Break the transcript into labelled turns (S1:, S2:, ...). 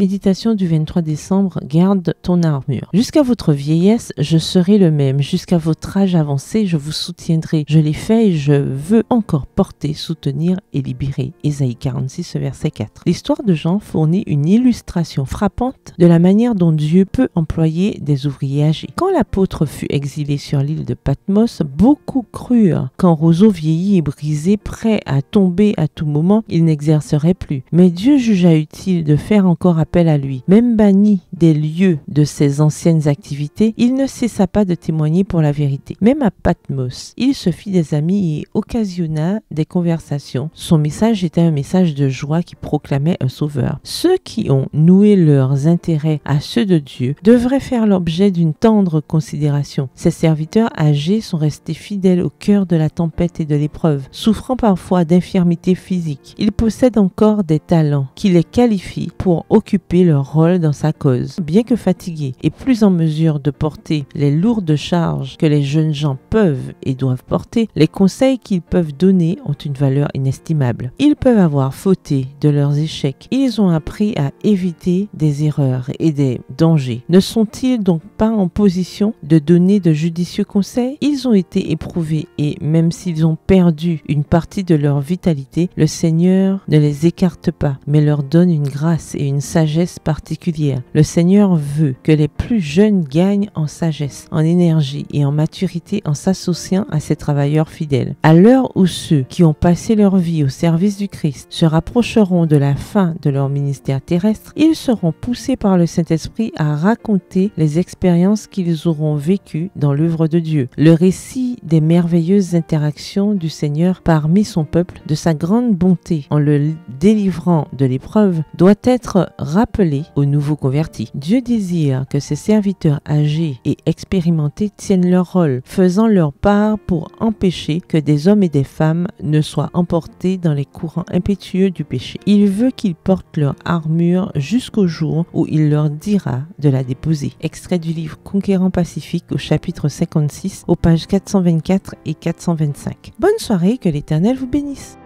S1: Méditation du 23 décembre, garde ton armure. Jusqu'à votre vieillesse, je serai le même. Jusqu'à votre âge avancé, je vous soutiendrai. Je l'ai fait et je veux encore porter, soutenir et libérer. Ésaïe 46, verset 4. L'histoire de Jean fournit une illustration frappante de la manière dont Dieu peut employer des ouvriers âgés. Quand l'apôtre fut exilé sur l'île de Patmos, beaucoup crurent qu'en roseau vieilli et brisé, prêt à tomber à tout moment, il n'exercerait plus. Mais Dieu jugea utile de faire encore appel à lui. Même banni des lieux de ses anciennes activités, il ne cessa pas de témoigner pour la vérité. Même à Patmos, il se fit des amis et occasionna des conversations. Son message était un message de joie qui proclamait un sauveur. Ceux qui ont noué leurs intérêts à ceux de Dieu devraient faire l'objet d'une tendre considération. Ces serviteurs âgés sont restés fidèles au cœur de la tempête et de l'épreuve, souffrant parfois d'infirmités physiques. Ils possèdent encore des talents qui les qualifient pour occuper leur rôle dans sa cause. Bien que fatigués et plus en mesure de porter les lourdes charges que les jeunes gens peuvent et doivent porter, les conseils qu'ils peuvent donner ont une valeur inestimable. Ils peuvent avoir fauté de leurs échecs. Ils ont appris à éviter des erreurs et des dangers. Ne sont-ils donc pas en position de donner de judicieux conseils? Ils ont été éprouvés et même s'ils ont perdu une partie de leur vitalité, le Seigneur ne les écarte pas, mais leur donne une grâce et une sagesse particulière. Le Seigneur veut que les plus jeunes gagnent en sagesse, en énergie et en maturité en s'associant à ces travailleurs fidèles. À l'heure où ceux qui ont passé leur vie au service du Christ se rapprocheront de la fin de leur ministère terrestre, ils seront poussés par le Saint-Esprit à raconter les expériences qu'ils auront vécues dans l'œuvre de Dieu. Le récit des merveilleuses interactions du Seigneur parmi son peuple, de sa grande bonté en le délivrant de l'épreuve, doit être rappelé aux nouveaux convertis. Dieu désire que ses serviteurs âgés et expérimentés tiennent leur rôle, faisant leur part pour empêcher que des hommes et des femmes ne soient emportés dans les courants impétueux du péché. Il veut qu'ils portent leur armure jusqu'au jour où il leur dira de la déposer. Extrait du livre Conquérant Pacifique au chapitre 56, aux pages 424 et 425. Bonne soirée, que l'Éternel vous bénisse.